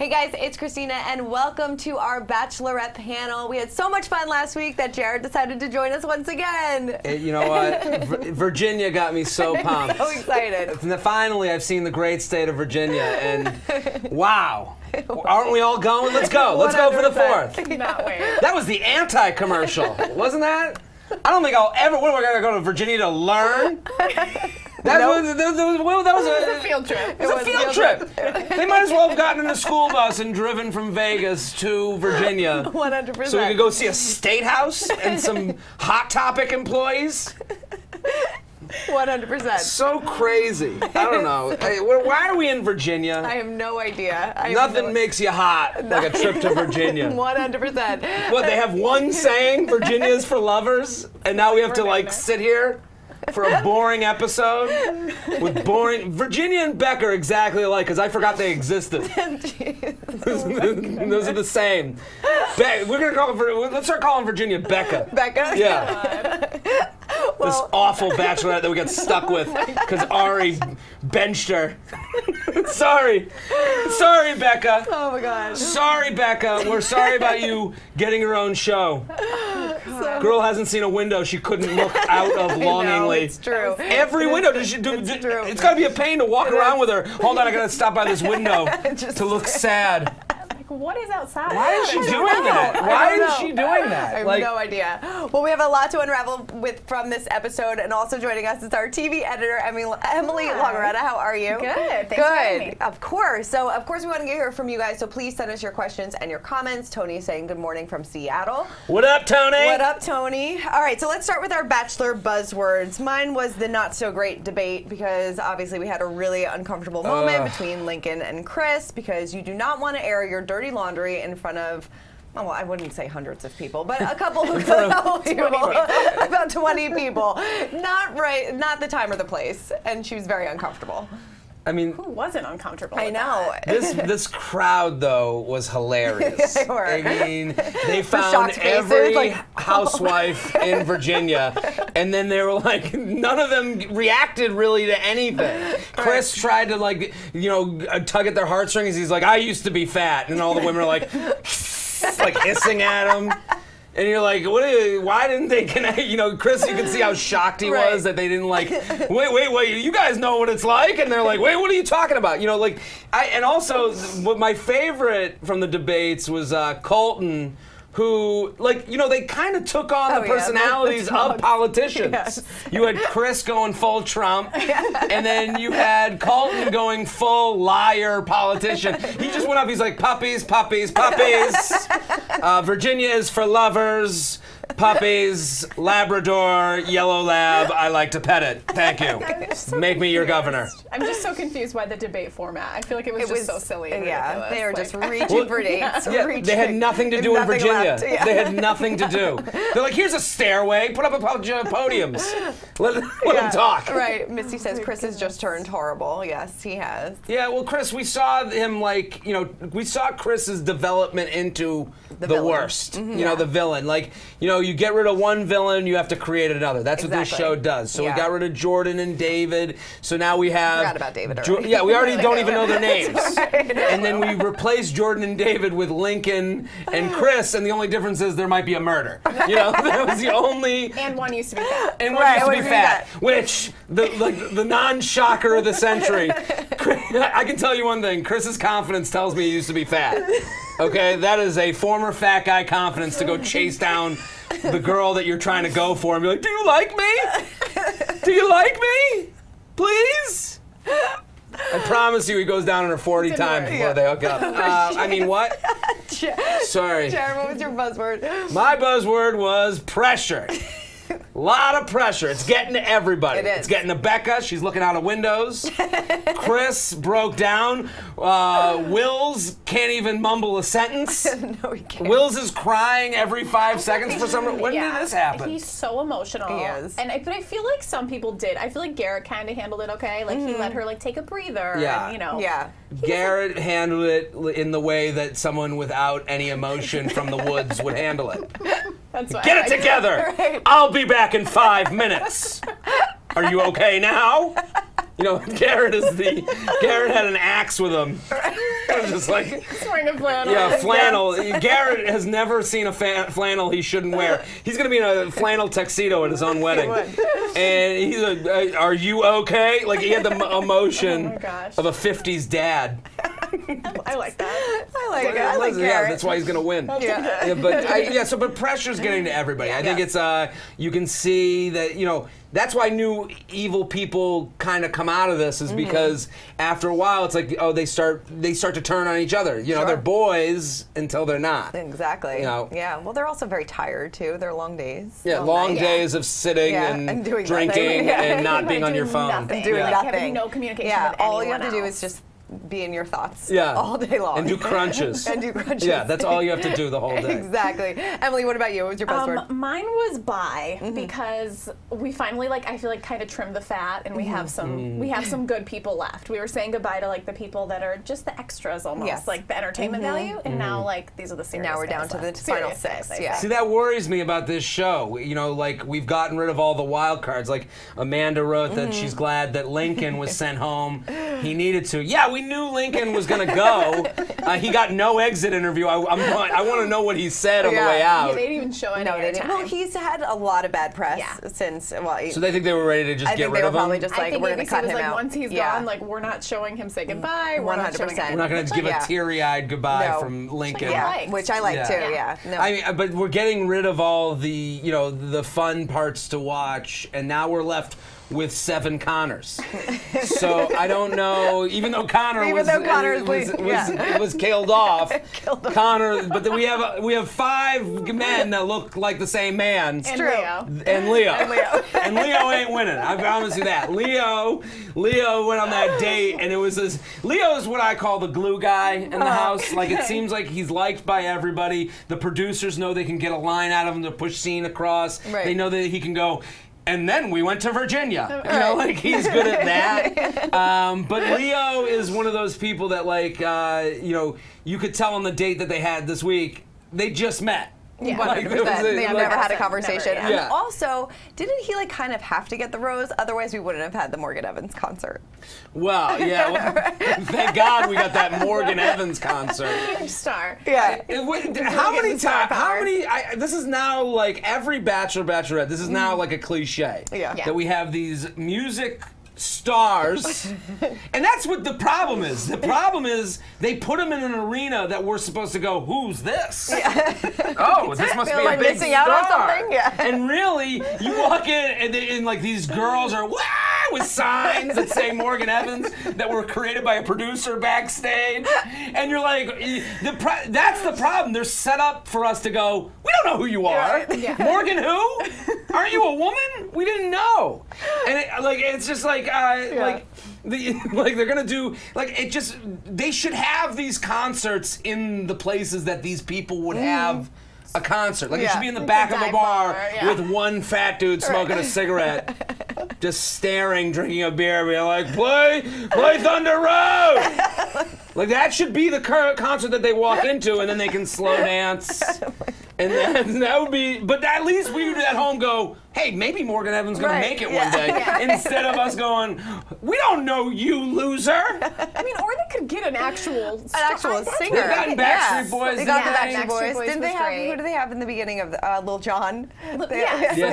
Hey guys, it's Christina and welcome to our Bachelorette panel. We had so much fun last week that Jared decided to join us once again. You know what? Virginia got me so pumped. So excited. Finally, I've seen the great state of Virginia, and wow. Aren't we all going? Let's go. Let's go for the 4th. Not weird. That was the anti-commercial, wasn't that? I don't think I'll ever. What am I going to go to Virginia to learn? That was a field trip. It was a field trip. They might as well have gotten in a school bus and driven from Vegas to Virginia. 100%. So we could go see a state house and some Hot Topic employees. 100%. So crazy. I don't know. Hey, why are we in Virginia? I have no idea. Nothing makes you hot like a trip to Virginia. 100%. What, they have one saying, Virginia's for lovers, and now we have to like sit here for a boring episode with boring. Virginia and Becca are exactly alike because I forgot they existed. Those are the same. We're gonna call let's start calling Virginia Becca. Becca? Yeah. This awful bachelorette that we got stuck with because Ari benched her. Sorry, Becca. Oh my God. Sorry, Becca. We're sorry about you getting your own show. Girl hasn't seen a window she couldn't look out of longingly. It's true. Every window. Does she do? It's true. It's got to be a pain to walk around with her. Hold on, I gotta stop by this window to look sad. What is outside? Why is she doing that? Why is she doing that? I have no idea. Well, we have a lot to unravel from this episode, and also joining us is our TV editor, Emily Longaretta. How are you? Good. Thanks for having me. Of course. So, of course, we want to hear from you guys, so please send us your questions and your comments. Tony's saying good morning from Seattle. What up, Tony? What up, Tony? All right, so let's start with our Bachelor buzzwords. Mine was the not-so-great debate because, obviously, we had a really uncomfortable moment between Lincoln and Chris because you do not want to air your dirty laundry in front of, well, I wouldn't say hundreds of people, but a couple of people, about 20 people. Not the time or the place, and she was very uncomfortable. I mean, who wasn't uncomfortable? I know. This crowd though was hilarious. They were. I mean, they found every housewife in Virginia, and then they were like, none of them reacted really to anything. Chris tried to tug at their heartstrings. He's like, I used to be fat, and all the women are like hissing at him. And you're like, why didn't they connect? You know, Chris, you can see how shocked he was that they didn't wait, you guys know what it's like? And they're like, wait, what are you talking about? You know, and also, what my favorite from the debates was Colton, who, they kind of took on the personalities of politicians. Yes. You had Chris going full Trump, and then you had Colton going full liar politician. He just went up, he's like, puppies, puppies, puppies. Virginia is for lovers. Puppies, Labrador, yellow lab, I like to pet it. Thank you. Make me your governor. I'm just so confused by the debate format. I feel like it was just so silly and ridiculous. They were just reaching for dates. They had nothing to do in Virginia. They had nothing to do. They're like, here's a stairway, put up a podiums. Let them talk. Right, Misty says Chris has just turned horrible. Yes, he has. Yeah, well, Chris, we saw him we saw Chris's development into the worst. You know, the villain. You get rid of one villain, you have to create another. That's what this show does. So we got rid of Jordan and David. So now we have... Forgot about David already. Yeah, we already don't even know their names. And then we replaced Jordan and David with Lincoln and Chris, and the only difference is there might be a murder. You know, that was the only... And one used to be fat. And one used to be fat. Which, the non-shocker of the century. I can tell you one thing. Chris's confidence tells me he used to be fat. Okay, that is a former fat guy confidence to go chase down the girl that you're trying to go for and be like, do you like me? Do you like me? Please? I promise you he goes down on her 40 times before they hook up. I mean, what? Sorry. Jared, what was your buzzword? My buzzword was pressure. A lot of pressure. It's getting to everybody. It is. It's getting to Becca. She's looking out of windows. Chris broke down. Wills can't even mumble a sentence. No, he can't. Wills is crying every 5 seconds for some reason. When did this happen? He's so emotional. He is. But I feel like some people did. I feel like Garrett kind of handled it okay. Like, he let her, take a breather. Yeah. And, you know. Yeah. Garrett handled it in the way that someone without any emotion from the woods would handle it. That's why Get it together! Right. I'll be back in 5 minutes. Are you okay now? You know, Garrett had an axe with him. Just like, He's wearing a flannel. yeah, flannel. Garrett has never seen a flannel he shouldn't wear. He's going to be in a flannel tuxedo at his own wedding. And he's like, are you okay? Like, he had the emotion of a 50s dad. I like that. I like it. I like Garrett. Yeah, that's why he's going to win. Yeah. But pressure's getting to everybody. I think it's, you can see that, that's why new evil people kind of come out of this is because after a while it's like, oh, they start to turn on each other. They're boys until they're not. Exactly. Yeah. Well, they're also very tired too. They're long days. Yeah, long days of sitting and drinking and not being on your phone. Nothing. Doing nothing. Having no communication with all you anyone have to do else. is just be in your thoughts all day long. And do crunches. Yeah, that's all you have to do the whole day. Exactly. Emily, what about you? What was your buzzword? Mine was bi because we finally I feel like kind of trimmed the fat and we have some good people left. We were saying goodbye to the people that are just the extras almost, like the entertainment value, and now these are the serious. Now we're down to the final 6. Yeah. See, that worries me about this show. We've gotten rid of all the wild cards. Like Amanda wrote that she's glad that Lincoln was sent home. He needed to. Yeah, we knew Lincoln was going to go. He got no exit interview. I want to know what he said on the way out. Yeah, they didn't even show any airtime. Well, he's had a lot of bad press since. So they think they were ready to just get rid of him? I think they were probably just like, we're going to cut him out. Once he's gone, we're not showing him say goodbye. 100%. We're not going to give a teary-eyed goodbye from Lincoln. Yeah, which I like too. Yeah. No. I mean, but we're getting rid of all the the fun parts to watch, and now we're left with 7 Connors. So I don't know. Even though Connor was killed off, Connor. But then we have 5 men that look like the same man. And Leo. And Leo. And Leo ain't winning. I promise you that. Leo went on that date, and it was this. Leo is what I call the glue guy in the house. Like, it seems like he's liked by everybody. The producers know they can get a line out of him to push scene across. Right. They know that he can go. And then we went to Virginia. He's good at that. But Leo is one of those people that, you could tell on the date that they had this week, they just met. Yeah, 100%. They've never had a conversation. Never, And also, didn't he kind of have to get the rose? Otherwise, we wouldn't have had the Morgan Evans concert. Well, yeah. Well, thank God we got that Morgan Evans concert. Huge star. Yeah. How many times? This is now every Bachelor, Bachelorette. This is now a cliche. Yeah. That we have these music stars, and that's what the problem is. The problem is they put them in an arena that we're supposed to go, who's this? Yeah. Oh, this must be a big missing star. out on something? Yeah. And really, you walk in and these girls are with signs that say Morgan Evans that were created by a producer backstage, and you're like, that's the problem. They're set up for us to go, we don't know who you are. Yeah. Morgan who? Aren't you a woman? We didn't know. And it's just they're gonna do they should have these concerts in the places that these people would have a concert. It should be in the back of a bar with one fat dude smoking a cigarette, just staring, drinking a beer, being like, play Thunder Road. That should be the current concert that they walk into, and then they can slow dance. And then that would be, but at least we would at home go, hey, maybe Morgan Evans is going to make it one day. Instead of us going, we don't know you, loser. I mean, or they could get an actual singer. They've gotten Backstreet Boys. They got the Backstreet Boys. Didn't they have, who do they have in the beginning of Lil Jon? Yeah, to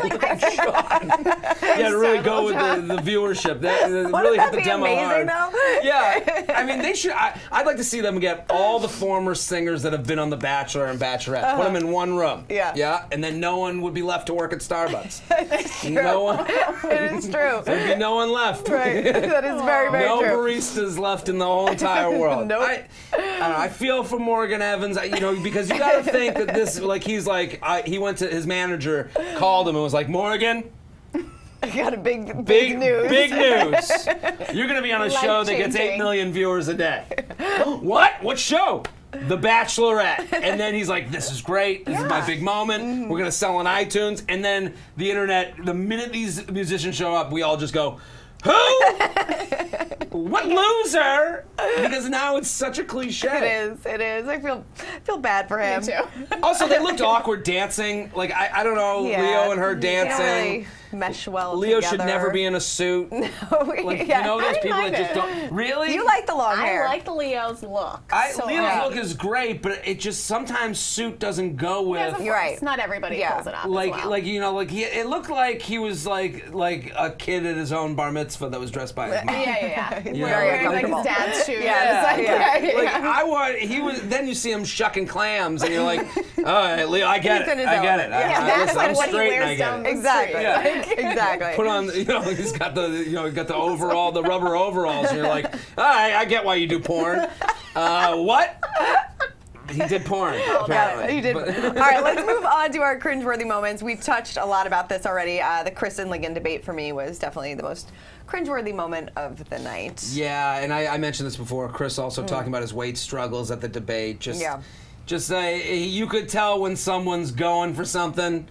really go with the viewership. Really hit the demo hard. Though? Yeah, I mean, they should. I'd like to see them get all the former singers that have been on The Bachelor and Bachelorette, put them in one room. Yeah, and then no one would be left to work at Starbucks. No one. It is true. There'd be no one left. Right. That is very, very true. No baristas left in the whole entire world. Nope. I don't know. I feel for Morgan Evans, because you got to think that this, he went to his manager, called him and was like, Morgan. I got a big news. Big news. You're going to be on a show that gets 8 million viewers a day. What? What show? The Bachelorette. And then he's like, this is great. This is my big moment. We're going to sell on iTunes. And then the internet, the minute these musicians show up, we all just go, who? What loser? Because now it's such a cliche. It is. I feel bad for him. Me too. Also, they looked awkward dancing. I don't know, Leo and her dancing. mesh well Leo together. should never be in a suit. No, Like, you know those people that just don't. Really? You like the long hair. I like Leo's look. Leo's look is great, but it just sometimes suit doesn't go with. You're right. Not everybody pulls it off. It looked like he was like a kid at his own bar mitzvah that was dressed by his mom. Yeah. Very like his dad's shoes. Then you see him shucking clams, and you're like, all right, Leo, I get it. That's like what he wears down the Exactly. street. Exactly. Put on, he's got the overall, the rubber overalls, and you're like, all right, I get why you do porn. What? He did porn, apparently. Yeah, he did. All right, let's move on to our cringeworthy moments. We've touched a lot about this already. The Chris and Lincoln debate for me was definitely the most cringeworthy moment of the night. Yeah, and I mentioned this before. Chris also talking about his weight struggles at the debate. You could tell when someone's going for something,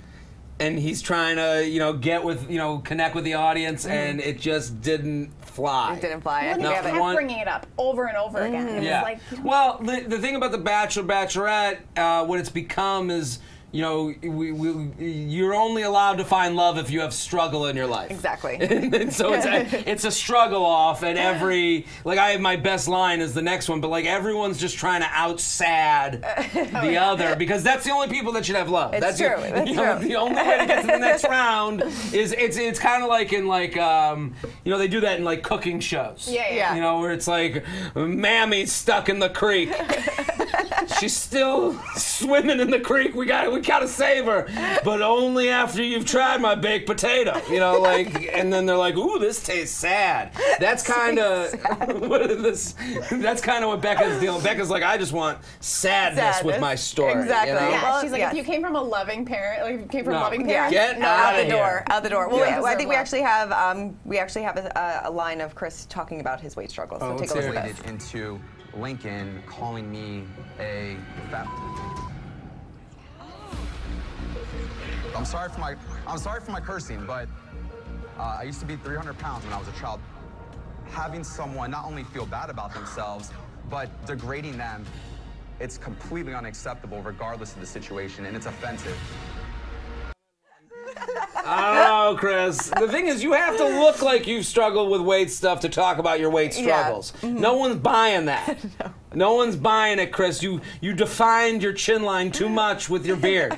and he's trying to, get with, connect with the audience, and it just didn't fly. It didn't fly. Well, he kept bringing it up over and over again. Yeah. Well, the thing about the Bachelor, Bachelorette, what it's become is, you're only allowed to find love if you have struggle in your life. Exactly. And so it's a struggle off at every, I have my best line is the next one, but everyone's just trying to out-sad the other, because that's the only people that should have love. That's true. That's true. The only way to get to the next round is, it's kind of like in they do that in cooking shows. Yeah. Where it's like, Mammy's stuck in the creek. She's still swimming in the creek. We gotta save her, but only after you've tried my baked potato. And then they're like, "Ooh, this tastes sad." That's kind of That's kind of what Becca's dealing. Becca's like, "I just want sadness with my story." Exactly. Yeah, she's like, if you came from a loving parent, if you came from loving parents, get out of here. Out the door. Well, I think we actually have a line of Chris talking about his weight struggles. So take a look at this. Into Lincoln calling me a fat. I'm sorry for my cursing, but I used to be 300 pounds when I was a child. Having someone not only feel bad about themselves, but degrading them, it's completely unacceptable regardless of the situation, and it's offensive. I don't know, Chris. The thing is, you have to look like you've struggled with weight stuff to talk about your weight struggles. Yeah. Mm-hmm. No one's buying that. No one's buying it, Chris. You defined your chin line too much with your beard.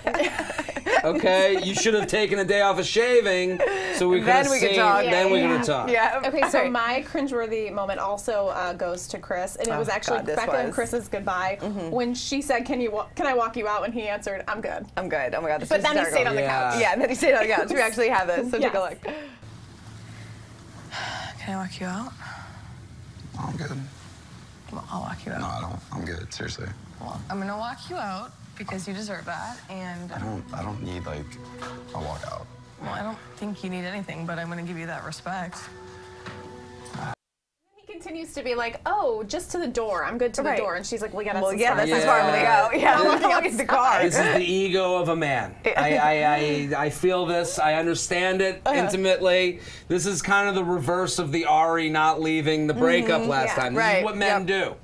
Okay? You should have taken a day off of shaving so we could have seen. Then we could talk. Yeah. Okay, so my cringeworthy moment also goes to Chris, and it was actually Becca and Chris's goodbye when she said, "Can I walk you out?" And he answered, "I'm good." I'm good. Oh my God, this but is then hysterical. he stayed on the couch. Yeah, and then he stayed on the couch. We actually have this, so take a look. Can I walk you out? I'm good. Well, I'll walk you out. No, I don't. I'm good. Seriously. Well, I'm gonna walk you out because you deserve that, and I don't need a walkout. Well, I don't think you need anything, but I'm gonna give you that respect. He continues to be like, "Oh, just to the door. I'm good to the door," and she's like, "We gotta." Well, yeah, that's as far as I'm gonna go. Yeah, I'm looking at the car. This is the ego of a man. I feel this. I understand it intimately. This is kind of the reverse of the Ari not leaving the breakup last time. This is what men do.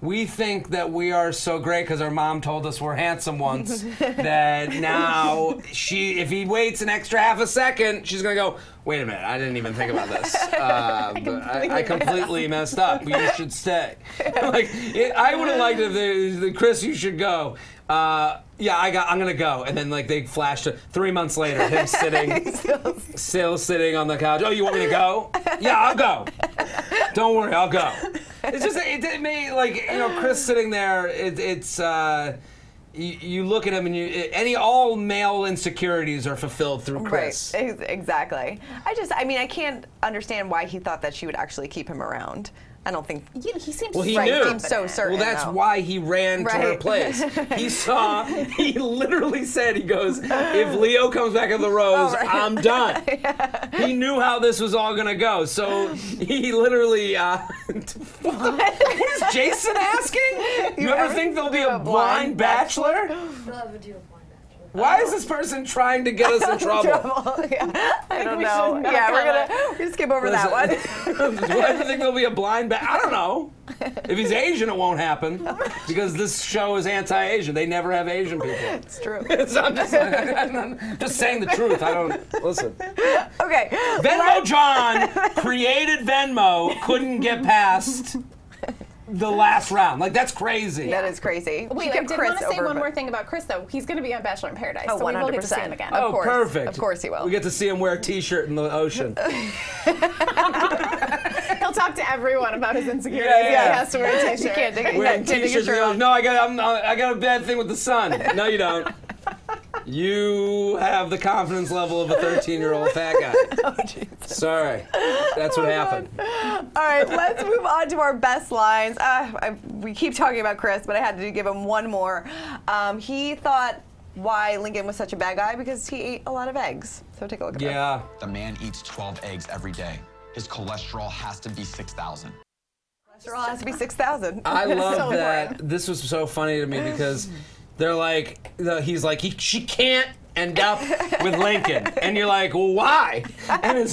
We think that we are so great because our mom told us we're handsome once that now if he waits an extra half a second, she's gonna go, "Wait a minute, I didn't even think about this. I completely messed up. You should stay." I would have liked if Chris, you should go. I'm gonna go, and then they flashed to 3 months later, him still sitting on the couch. "Oh, you want me to go?" "Yeah, I'll go. Don't worry, I'll go." It's just it made Chris sitting there. You look at him and all male insecurities are fulfilled through Chris. Right, exactly. I can't understand why he thought that she would actually keep him around. I don't think he seems he seems so certain. Well, that's why he ran to her place. He literally said, he goes, "If Leo comes back in the rose, I'm done." He knew how this was all going to go. So he literally, what is Jason asking? You ever think there'll be a blind bachelor? They'll ever do a blind bachelor. Why is this person trying to get us in trouble? Yeah. I don't know. Yeah, we're gonna skip over that one. Why do you think there'll be a blind bet? I don't know. If he's Asian, it won't happen because this show is anti-Asian. They never have Asian people. It's true. So I'm just saying the truth. I don't listen. Okay. Venmo John created Venmo, couldn't get past the last round. Like, that's crazy. That is crazy. Wait, I did want to say one more thing about Chris, though. He's going to be on Bachelor in Paradise, so we will get to see him again. Of course. Perfect. Of course he will. We get to see him wear a T-shirt in the ocean. He'll talk to everyone about his insecurities. Yeah. He has to wear a T-shirt. You can't take it. Wearing T-shirts. No, I got a bad thing with the sun. No, you don't. You have the confidence level of a 13-year-old fat guy. Oh, Jesus. Sorry. That's what happened. All right, let's move on to our best lines. We keep talking about Chris, but I had to give him one more. He thought why Lincoln was such a bad guy because he ate a lot of eggs. So take a look at Yeah. The man eats 12 eggs every day. His cholesterol has to be 6,000. Cholesterol has to be 6,000. I love So that. boring. This was so funny to me because they're like, he's like, she can't end up with Lincoln. And you're like, well, why? And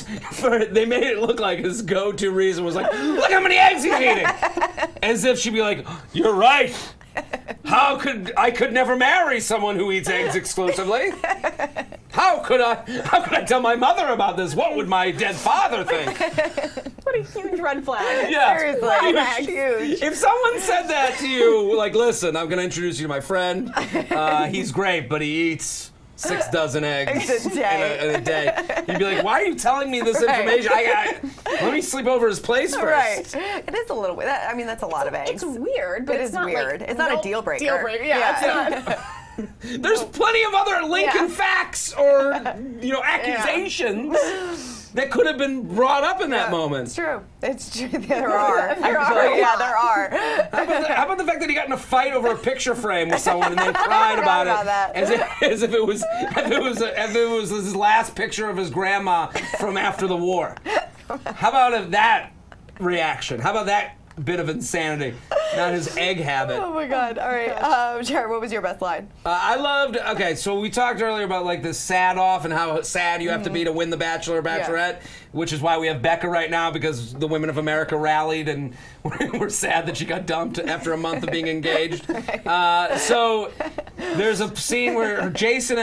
they made it look like his go-to reason was like, look how many eggs he's eating. As if she'd be like, you're right. I could never marry someone who eats eggs exclusively. How could I tell my mother about this? What would my dead father think? What a huge red flag. Yeah. Seriously. Huge. If someone said that to you, like, listen, I'm going to introduce you to my friend. He's great, but he eats 6 dozen eggs in a day. You'd be like, why are you telling me this information? Let me sleep over his place first. Right. It is a little weird. I mean, that's a lot of eggs. It's weird, but It it's is not weird. like It's not a deal breaker. Deal breaker. Yeah, it's not. There's plenty of other Lincoln facts or accusations that could have been brought up in that moment. It's true. It's true. There are. There are. Yeah, there are. How about the fact that he got in a fight over a picture frame with someone and then cried about it as if it was his last picture of his grandma from after the war? How about that reaction? How about that bit of insanity? Not his egg habit. Oh my God. All right. Jared, what was your best line? I loved, so we talked earlier about like the sad off and how sad you have to be to win the Bachelor or Bachelorette, which is why we have Becca right now because the women of America rallied and we're sad that she got dumped after a month of being engaged. So there's a scene where Jason,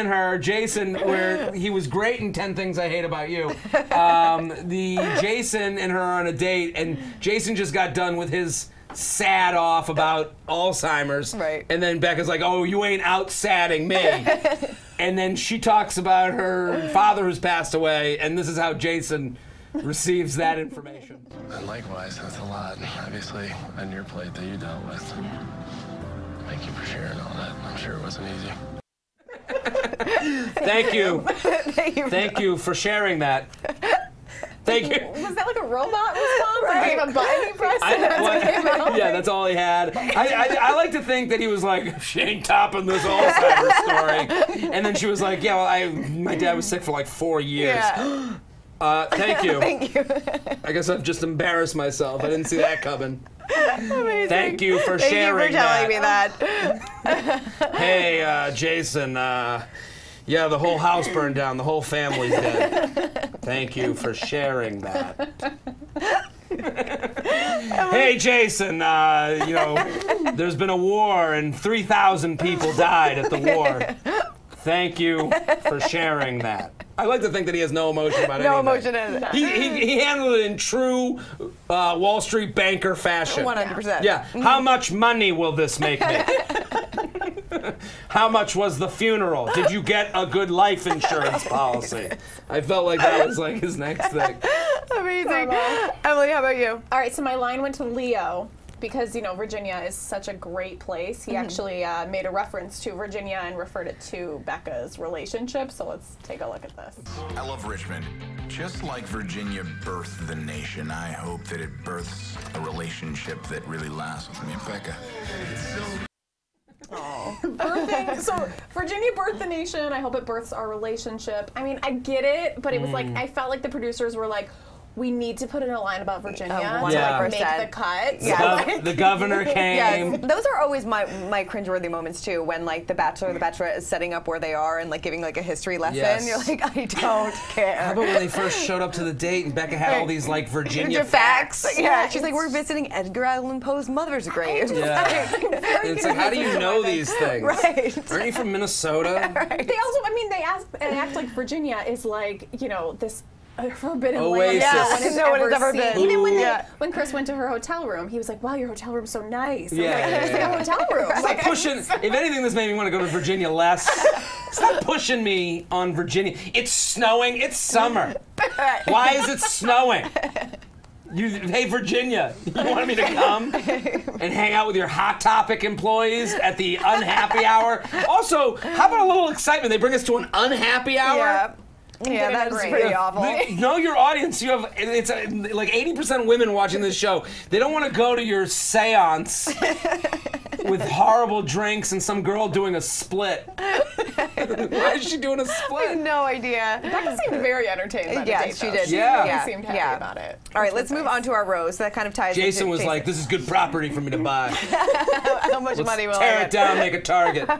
where he was great in 10 Things I Hate About You. Jason and her are on a date and Jason just got done with his sad off about Alzheimer's. Right. And then Becca's like, oh, you ain't out-sadding me. And then she talks about her father who's passed away, and this is how Jason receives that information. And likewise, that's a lot, obviously, on your plate that you dealt with. Yeah. Thank you for sharing all that. I'm sure it wasn't easy. Thank you. Thank you for sharing that. Thank you. Was that like a robot response? Like a button he pressed and that's what came out? Yeah, that's all he had. I like to think that he was like, she ain't topping this Alzheimer's story. And then she was like, yeah, well, my dad was sick for like 4 years. Yeah. Thank you. Thank you. I guess I've just embarrassed myself. I didn't see that coming. Amazing. Thank you for sharing Thank you for telling me that. Hey, Jason, yeah, the whole house burned down. The whole family's dead. Thank you for sharing that. Hey, Jason, there's been a war and 3,000 people died at the war. Thank you for sharing that. I like to think that he has no emotion about anything. No emotion in it. He handled it in true Wall Street banker fashion. 100%. Yeah. How much money will this make me? How much was the funeral? Did you get a good life insurance policy? I felt like that was like his next thing. Amazing. Emily, how about you? All right, so my line went to Leo because, Virginia is such a great place. He actually made a reference to Virginia and referred it to Becca's relationship. So let's take a look at this. I love Richmond. Just like Virginia birthed the nation, I hope that it births a relationship that really lasts with me and Becca. So Virginia birthed the nation. I hope it births our relationship. I mean, I get it, but it was like, I felt like the producers were like, we need to put in a line about Virginia to like, make the cut. Yeah. The governor came. Yes. Those are always my cringeworthy moments too, when like the Bachelor or the Bachelorette is setting up where they are and like giving like a history lesson. Yes. You're like, I don't care. How about when they first showed up to the date and Becca had all these like Virginia facts? Yeah, she's like, we're visiting Edgar Allan Poe's mother's grave. Yeah. It's like, how do you know these things? Right. Aren't you from Minnesota? Right. They also, I mean, they act like Virginia is like, you know, this forbidden Oasis. land No one has ever been. Even when Chris went to her hotel room, he was like, wow, your hotel room's so nice. Yeah. It's like a hotel room. Stop pushing. If anything, this made me want to go to Virginia less. Stop pushing me on Virginia. It's snowing. It's summer. Why is it snowing? Hey, Virginia, you wanted me to come and hang out with your Hot Topic employees at the unhappy hour? Also, how about a little excitement? They bring us to an unhappy hour? Yeah. Yeah, that's pretty awful. Know your audience. You have like 80% women watching this show. They don't want to go to your seance with horrible drinks and some girl doing a split. Why is she doing a split? I have no idea. Becca seemed very entertained by the date, she though. did. She really seemed happy about it. All right, let's move on to our rose. So that kind of ties Jason into was like, this is good property for me to buy. how much money will I tear get? it down, make a target. All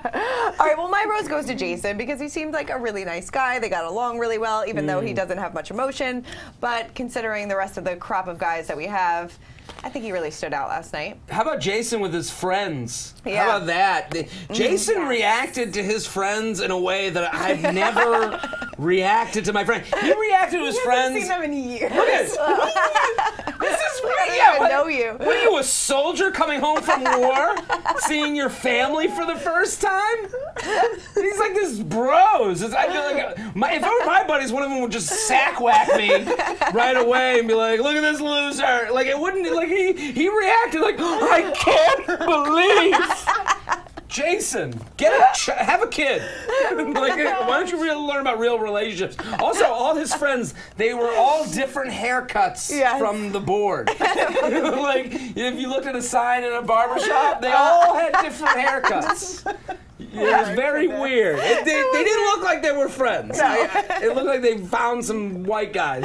right, well, my rose goes to Jason because he seemed like a really nice guy. They got along really well, even though he doesn't have much emotion. But considering the rest of the crop of guys that we have, I think he really stood out last night. How about Jason with his friends? Yeah. How about that? Jason reacted to his friends in a way that I've never reacted to my friend. He reacted to his friends. I haven't seen him in years. Look at this is I don't even know you. What are you, a soldier coming home from war? Seeing your family for the first time? He's like this bros. I feel like if it were my buddies, one of them would just sack whack me right away and be like, look at this loser. Like it wouldn't, like he reacted like, I can't believe. Jason, have a kid. Like, why don't you learn about real relationships? Also, all his friends, they were all different haircuts from the board. Like, if you looked at a sign in a barbershop, they all had different haircuts. It was very weird. They didn't look like they were friends. No. It looked like they found some white guys.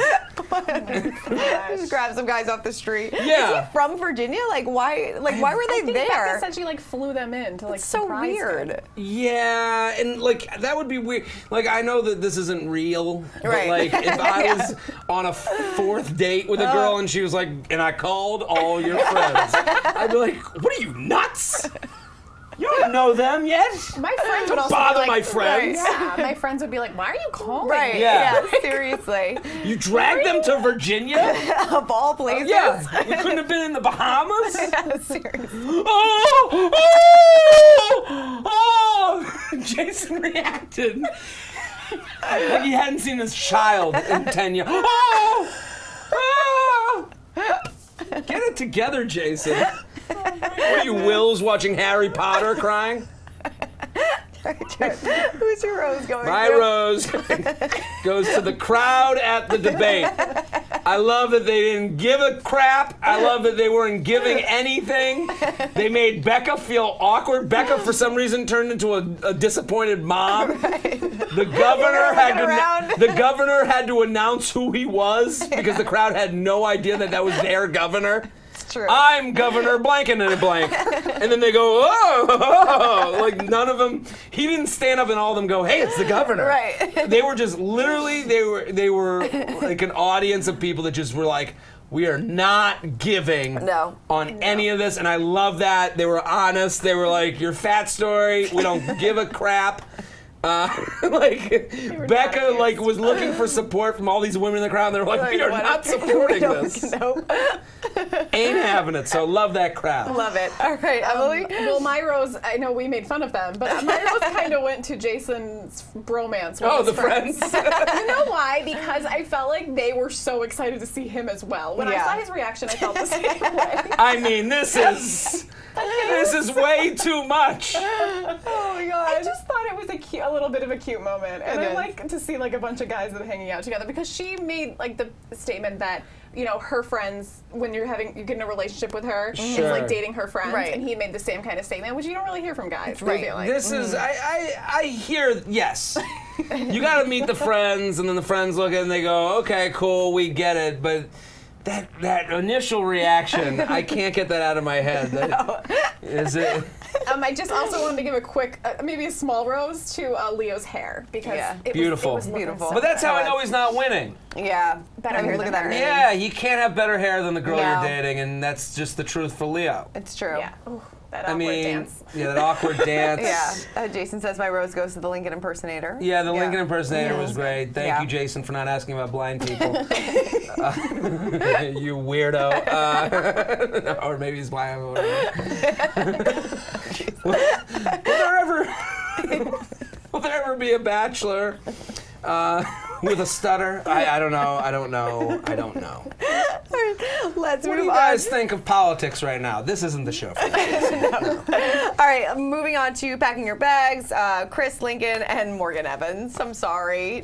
Just grab some guys off the street. Yeah. Is he from Virginia? Like why were they there? Becca said she like flew them in to like It's so surprise weird. him. Yeah, and like that would be weird. Like I know that this isn't real, but Right. like if I was on a fourth date with a girl and she was like, and I called all your friends, I'd be like, what are you, nuts? You don't know them yet. My friends would Don't also bother be like, my friends. Yeah, my friends would be like, why are you calling? Right. me? Yeah. Yeah, seriously. You dragged them to Virginia? Of all places. Yeah, you couldn't have been in the Bahamas? Yeah, seriously. Oh! Jason reacted like he hadn't seen his child in 10 years. Oh! Get it together, Jason. What are you, Wills, watching Harry Potter crying? Who's your rose going My to? rose goes to the crowd at the debate. I love that they didn't give a crap. I love that they weren't giving anything. They made Becca feel awkward. Becca, for some reason, turned into a disappointed mom. Right. The governor had to announce who he was because the crowd had no idea that was their governor. True. I'm Governor blank and a blank. And then they go, oh, like none of them, he didn't stand up and all of them go, hey, it's the governor. Right. They were just literally, they were like an audience of people that just were like, we are not giving on any of this. And I love that. They were honest. They were like, your fat story, we don't give a crap. Becca was looking for support from all these women in the crowd, and they were like, we are not supporting this. Nope. Ain't having it, so love that crowd. Love it. All right, Emily? Well, my rose, I know we made fun of them, but my rose kind of went to Jason's bromance with his friends. You know why? Because I felt like they were so excited to see him as well. When I saw his reaction, I felt the same way. I mean, this is way too much. Oh my god. I just thought it was a little bit of a cute moment, and I like to see like a bunch of guys that are hanging out together because she made like the statement that her friends, when you get in a relationship with her, is like dating her friends, and he made the same kind of statement, which you don't really hear from guys. Right. I feel like. This is I hear yes. you got to meet the friends, and then the friends look at it and they go, okay, cool, we get it, but that initial reaction, I can't get that out of my head. Is it? I just also wanted to give a quick, maybe a small rose to Leo's hair because it beautiful. was beautiful. But that's how I know he's not winning. Yeah, better hair. Look at that. Yeah, you can't have better hair than the girl you're dating, and that's just the truth for Leo. It's true. Yeah. Ooh, that awkward dance. Yeah, that awkward dance. Yeah. Jason says my rose goes to the Lincoln impersonator. Yeah, the Lincoln impersonator was great. Thank you, Jason, for not asking about blind people. You weirdo. Or maybe he's blind. Will there ever be a bachelor with a stutter? I don't know. I don't know. Let's What move do you on. guys think of politics right now? This isn't the show for that. All right, moving on to packing your bags. Chris, Lincoln, and Morgan Evans. I'm sorry.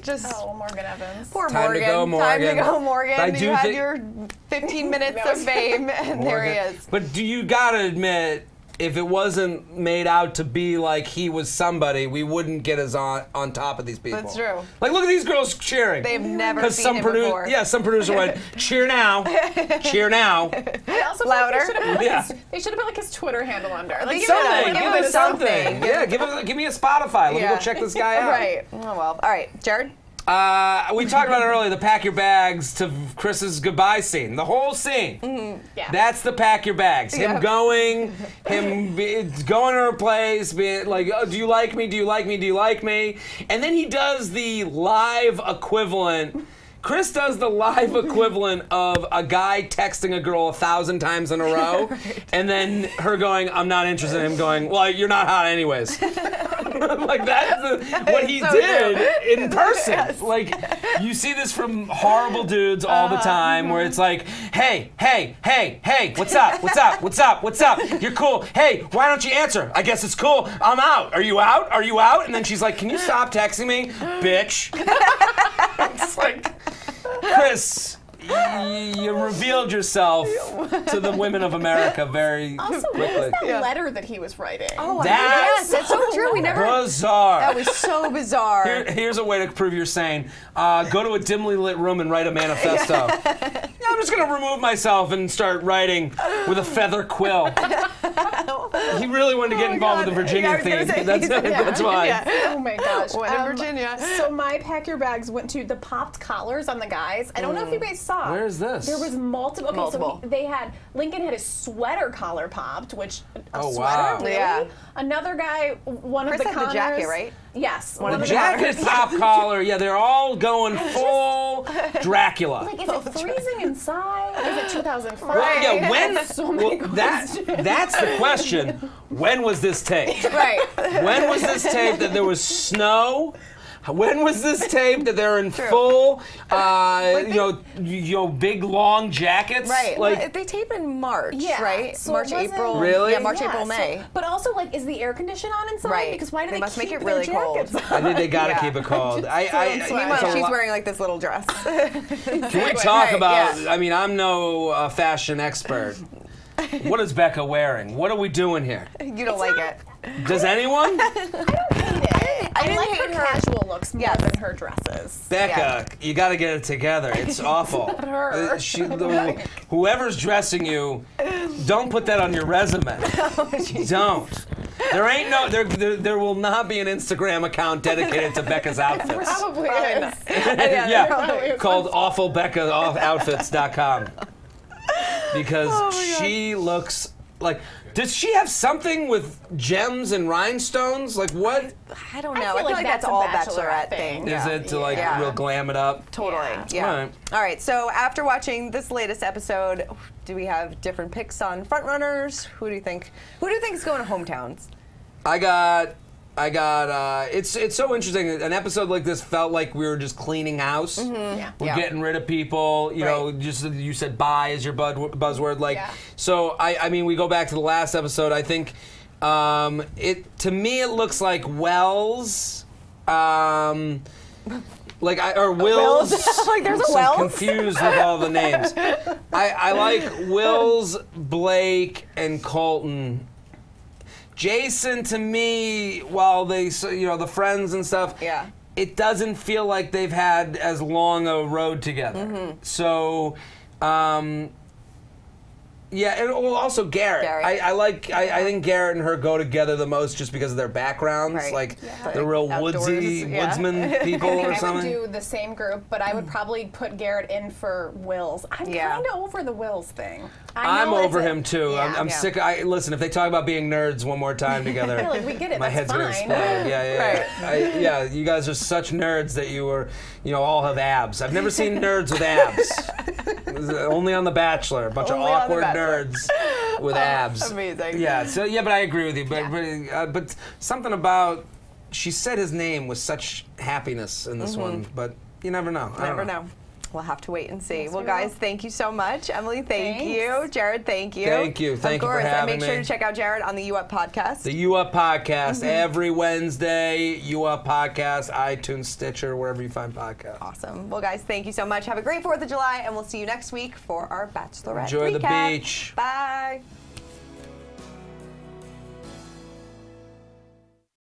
Morgan Evans. Poor Time Morgan. to go, Morgan. Time to go, Morgan. do You had think- your 15 minutes of fame, and there he is. But do you gotta admit, if it wasn't made out to be like he was somebody, we wouldn't get as on top of these people. That's true. Like, look at these girls cheering. They've never seen some it before. Yeah, some producer went, cheer now, cheer now. I also Louder. They should have put like his Twitter handle under. Like, Something, give give it us something. something. Yeah, give me a Spotify. Let me go check this guy out. Right. Oh, well. All right, Jared? We talked about it earlier, the pack your bags to Chris's goodbye scene. The whole scene. Yeah. That's the pack your bags. Him Yep. going to her place, being like, oh, do you like me? Do you like me? Do you like me? And then he does the live equivalent. Chris does the live equivalent of a guy texting a girl 1,000 times in a row, and then her going, I'm not interested in him going, well, you're not hot anyways. Like, that's what he did in person. Yes. Like, you see this from horrible dudes all the time, where it's like, hey, what's up? You're cool. Hey, why don't you answer? I guess it's cool. I'm out. Are you out? And then she's like, can you stop texting me, bitch? It's like, Chris, you revealed yourself to the women of America very Also, what quickly. was that letter that he was writing? Oh, That's yes, that's so true. We never. bizarre. That was so bizarre. Here's a way to prove you're sane. Go to a dimly lit room and write a manifesto. I'm just going to remove myself and start writing with a feather quill. He really wanted to get involved with the Virginia theme. That's why. Oh my gosh. When in Virginia. So my pack your bags went to the popped collars on the guys. I don't know if you guys saw. Where is this? There was multiple. Okay, Multiple. so they had Lincoln had his sweater collar popped, which Oh, sweater. wow. Really? Yeah. Another guy, one Chris of the had the jacket, Connors- right? Yes. One of of the Jacket, top collar. Yeah, they're all going full Dracula. Like, is it freezing inside? Is it 2005? Well, yeah, when? So many that's the question. When was this taped? Right. When was this taped that there was snow? When was this taped that they're in full, big long jackets? Right. Like, Well, they tape in March, Yeah, right? so March, it wasn't- April. Really? Yeah, March, Yeah, April, May. So, but also, like, is the air condition on inside? Right. Because why do They they must make keep it their really cold. jackets on? I think they gotta Yeah. keep it cold. Meanwhile, she's wearing like this little dress. Can we talk Right, about? yeah. I mean, I'm no fashion expert. What is Becca wearing? What are we doing here? You don't like it. Does anyone? I didn't like hate her her. casual looks more than her dresses. Becca, you got to get it together. It's awful. her. Whoever's dressing you, don't put that on your resume. Don't. There ain't no. There will not be an Instagram account dedicated to Becca's outfits. Probably is. Yeah, called awfulbeccaoutfits.com. Because she looks like. Does she have something with gems and rhinestones? Like what? I don't know. I feel feel like like that's that's a all Bachelorette Bachelorette thing. Is it to like Yeah. real glam it up? Totally. Yeah. All right. All right. So after watching this latest episode, do we have different picks on frontrunners? Who do you think? Who do you think is going to hometowns? I got. It's so interesting. An episode like this felt like we were just cleaning house. Yeah. We're Yeah. getting rid of people. You know, just you said bye is your buzzword. Like, so I mean, we go back to the last episode. I think to me it looks like Wells. Or Wills. Like there's a I'm Wells? confused with all the names. I like Wills, Blake, and Colton. Jason, to me, while they, the friends and stuff, it doesn't feel like they've had as long a road together. So, yeah, and also Garrett. I think Garrett and her go together the most just because of their backgrounds. Right. Like they're real woodsman people or something. I would do the same group, but I would probably put Garrett in for Wills. I'm kind of over the Wills thing. I'm over him too. I'm sick. Listen, if they talk about being nerds one more time together, like, we get it. my head's gonna explode. Yeah. You guys are such nerds that you all have abs. I've never seen nerds with abs. Only on The Bachelor, a bunch of awkward nerds with abs. Amazing. Yeah. So but I agree with you. But something about she said his name with such happiness in this one. But you never know. Never know. We'll have to wait and see. Well, guys, thank you so much. Emily, thank you. Jared, thank you. Thank you. Thank you for having me. And make sure to check out Jared on the U Up Podcast. The U Up Podcast, every Wednesday. U Up Podcast, iTunes, Stitcher, wherever you find podcasts. Awesome. Well, guys, thank you so much. Have a great 4th of July, and we'll see you next week for our Bachelorette Recap. Enjoy the beach. Bye.